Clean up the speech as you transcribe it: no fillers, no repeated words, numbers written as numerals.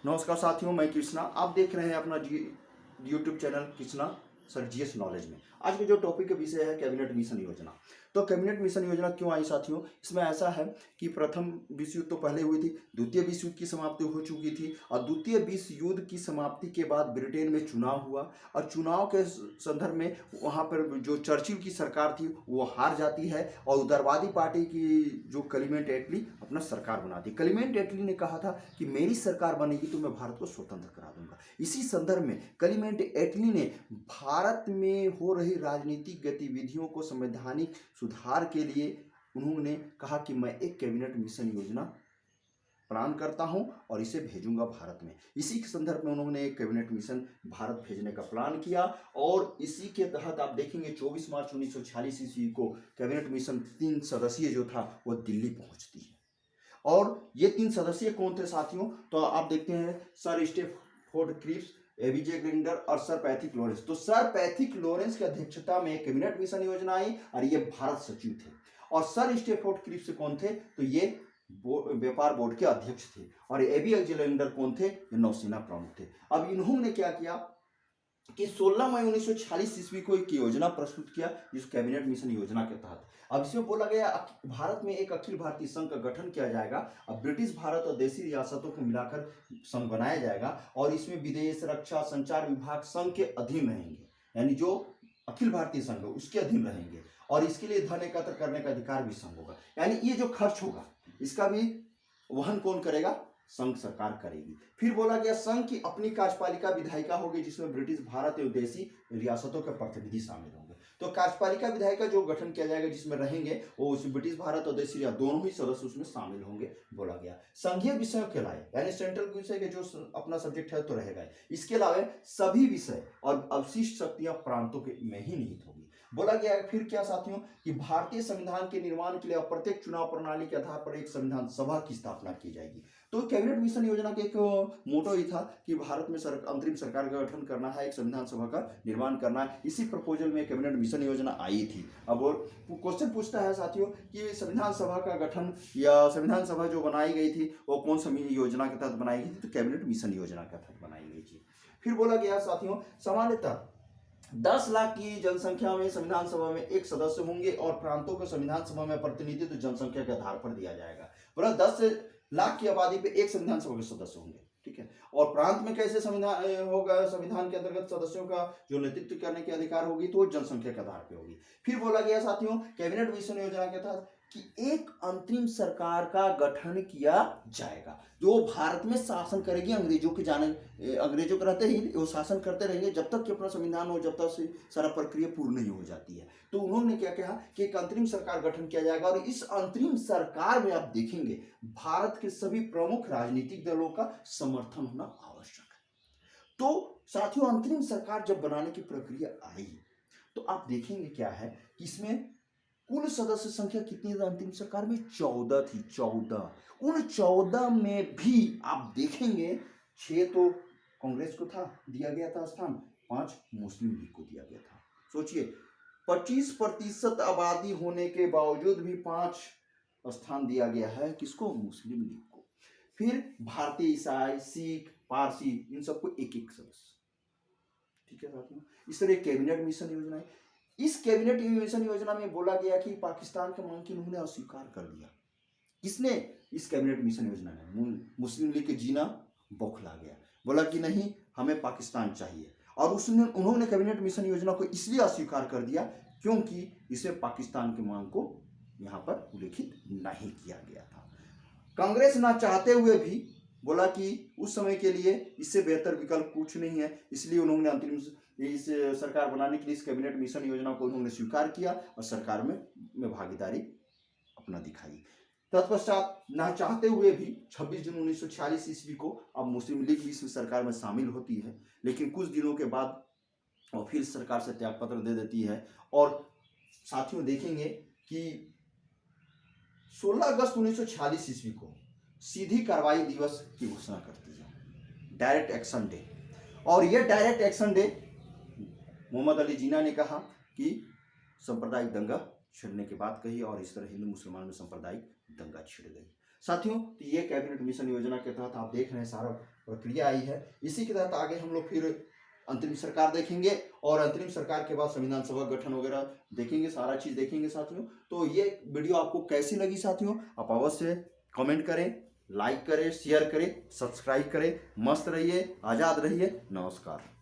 नमस्कार साथियों, मैं कृष्णा। आप देख रहे हैं अपना YouTube channel Krishna sir GS knowledge में। आज का जो टॉपिक का विषय है कैबिनेट मिशन योजना। तो कैबिनेट मिशन योजना क्यों आई साथियों? इसमें ऐसा है कि प्रथम विश्व युद्ध तो पहले हुई थी, द्वितीय विश्व युद्ध की समाप्ति हो चुकी थी और द्वितीय विश्व युद्ध की समाप्ति के बाद ब्रिटेन में चुनाव हुआ और चुनाव के संदर्भ में वहाँ पर जो चर्चिल की सरकार थी वो हार जाती है और उदारवादी पार्टी की जो क्लेमेंट एटली अपना सरकार बनाती है। क्लेमेंट एटली ने कहा था कि मेरी सरकार बनेगी तो मैं भारत को स्वतंत्र करा दूंगा। इसी संदर्भ में क्लेमेंट एटली ने भारत में हो रही राजनीतिक गतिविधियों को संवैधानिक सुधार के लिए उन्होंने कहा कि मैं एक कैबिनेट मिशन योजना प्लान करता हूं और इसे भेजूंगा भारत में। इसी के संदर्भ में उन्होंने एक कैबिनेट मिशन भारत भेजने का प्लान किया और इसी के तहत आप देखेंगे 24 मार्च 1946 ईस्वी को कैबिनेट मिशन 3 सदस्यीय जो था वो दिल्ली पहुंचती है। और ये 3 सदस्य कौन थे साथियों? तो आप देखते हैं सर स्टेफोर्ड क्रिप्स, एबीजे ग्रिंडर और सर पैथिक लॉरेंस। तो सर पैथिक लॉरेंस की अध्यक्षता में कैबिनेट मिशन योजना आई और ये भारत सचिव थे। और सर स्टेफोर्ड क्रिप्स कौन थे? तो ये व्यापार बोर्ड के अध्यक्ष थे। और एबी अलेक्जेंडर कौन थे? ये नौसेना प्रमुख थे। अब इन्होंने क्या किया कि 16 मई 1946 ईस्वी को एक योजना प्रस्तुत किया जिस कैबिनेट मिशन योजना के तहत अब इसमें बोला गया भारत में एक अखिल भारतीय संघ का गठन किया जाएगा। अब ब्रिटिश भारत और देशी रियासतों को मिलाकर संघ बनाया जाएगा और इसमें विदेश, रक्षा, संचार विभाग संघ के अधीन रहेंगे, यानी जो अखिल भारतीय संघ है उसके अधीन रहेंगे। और इसके लिए धन एकत्र करने का अधिकार भी संघ होगा, यानी ये जो खर्च होगा इसका भी वहन कौन करेगा? संघ सरकार करेगी। फिर बोला गया संघ की अपनी कार्यपालिका विधायिका होगी जिसमें ब्रिटिश भारत एवं देशी रियासतों के प्रतिनिधि शामिल होंगे। तो कार्यपालिका विधायिका जो गठन किया जाएगा जिसमें रहेंगे वो उस ब्रिटिश भारत और देशी रियासत दोनों ही सदस्य उसमें शामिल होंगे। बोला गया संघीय विषयों के अलावा, यानी सेंट्रल विषय के जो अपना सब्जेक्ट है तो रहेगा, इसके अलावा सभी विषय और अवशिष्ट शक्तियां प्रांतों के में ही निहित होगी। बोला गया फिर क्या साथियों कि भारतीय संविधान के निर्माण के लिए अप्रत्यक्ष चुनाव प्रणाली के आधार पर एक संविधान सभा की स्थापना की जाएगी। तो कैबिनेट मिशन योजना के एक मोटो ही था कि भारत में अंतरिम सरकार का गठन करना है, एक संविधान सभा का निर्माण करना है। इसी प्रपोजल में कैबिनेट मिशन योजना आई थी। अब क्वेश्चन पूछता है साथियों कि संविधान सभा का गठन या संविधान सभा जो बनाई गई थी वो कौन सी योजना के तहत बनाई गई थी? तो कैबिनेट मिशन योजना के तहत बनाई गई थी। फिर बोला गया साथियों सामान्यतः 10 लाख की जनसंख्या में संविधान सभा में एक सदस्य होंगे और प्रांतों को संविधान सभा में प्रतिनिधित्व जनसंख्या के आधार पर दिया जाएगा। बोला 10 लाख की आबादी पे एक संविधान सभा के सदस्य होंगे, ठीक है। और प्रांत में कैसे संविधान होगा? संविधान के अंतर्गत सदस्यों का जो नेतृत्व करने के अधिकार होगी तो जनसंख्या के आधार पर होगी। फिर बोला गया साथियों कैबिनेट मिशन योजना के तहत कि एक अंतरिम सरकार का गठन किया जाएगा जो भारत में शासन करेगी। अंग्रेजों के रहते ही वो शासन करते रहेंगे जब तक कि अपना संविधान हो, जब तक से सारा प्रक्रिया पूर्ण नहीं हो जाती है। तो उन्होंने क्या कहा कि एक अंतरिम सरकार गठन किया जाएगा और इस अंतरिम सरकार में आप देखेंगे भारत के सभी प्रमुख राजनीतिक दलों का समर्थन होना आवश्यक है। तो साथियों अंतरिम सरकार जब बनाने की प्रक्रिया आई तो आप देखेंगे क्या है कि इसमें कुल सदस्य संख्या कितनी थी अंतिम सरकार में? 14 थी। 14। उन 14 में भी आप देखेंगे 6 तो कांग्रेस को था दिया गया था स्थान, 5 मुस्लिम लीग को दिया गया था। सोचिए 25% आबादी होने के बावजूद भी 5 स्थान दिया गया है किसको? मुस्लिम लीग को। फिर भारतीय, ईसाई, सिख, पारसी इन सबको एक एक सदस्य, ठीक है साथियों। इस तरह कैबिनेट मिशन योजना है। इस कैबिनेट मिशन योजना में बोला गया कि पाकिस्तान के मांग की उन्होंने अस्वीकार कर दिया। किसने? इस कैबिनेट मिशन योजना में मुस्लिम लीग के जीना बौखला गया, बोला कि नहीं हमें पाकिस्तान चाहिए। और उन्होंने कैबिनेट मिशन योजना को इसलिए अस्वीकार कर दिया क्योंकि इसे पाकिस्तान की मांग को यहां पर उल्लेखित नहीं किया गया था। कांग्रेस ना चाहते हुए भी बोला कि उस समय के लिए इससे बेहतर विकल्प कुछ नहीं है, इसलिए उन्होंने अंतरिम इस सरकार बनाने के लिए इस कैबिनेट मिशन योजना को उन्होंने स्वीकार किया और सरकार में भागीदारी अपना दिखाई। तत्पश्चात ना चाहते हुए भी 26 जून 1946 ईस्वी को अब मुस्लिम लीग भी इस सरकार में शामिल होती है, लेकिन कुछ दिनों के बाद और फिर सरकार से त्यागपत्र दे देती है। और साथियों देखेंगे कि 16 अगस्त 1946 ईस्वी को सीधी कार्रवाई दिवस की घोषणा करती है, डायरेक्ट एक्शन डे। और यह direct action day Mohammad Ali Jinnah ने कहा कि सांप्रदायिक दंगा छिड़ने की बात कही और इस तरह हिंदू मुसलमान में सांप्रदायिक दंगा छिड़ गई। साथियों, तो ये कैबिनेट मिशन योजना के तहत आप देख रहे हैं सारा प्रक्रिया आई है। इसी के तहत आगे हम लोग फिर अंतरिम सरकार देखेंगे और अंतरिम सरकार के बाद संविधान सभा गठन वगैरह देखेंगे, सारा चीज़ देखेंगे साथियों। तो ये वीडियो आपको कैसी लगी साथियों, आप अवश्य कमेंट करें, लाइक करें, शेयर करें, सब्सक्राइब करें। मस्त रहिए, आज़ाद रहिए। नमस्कार।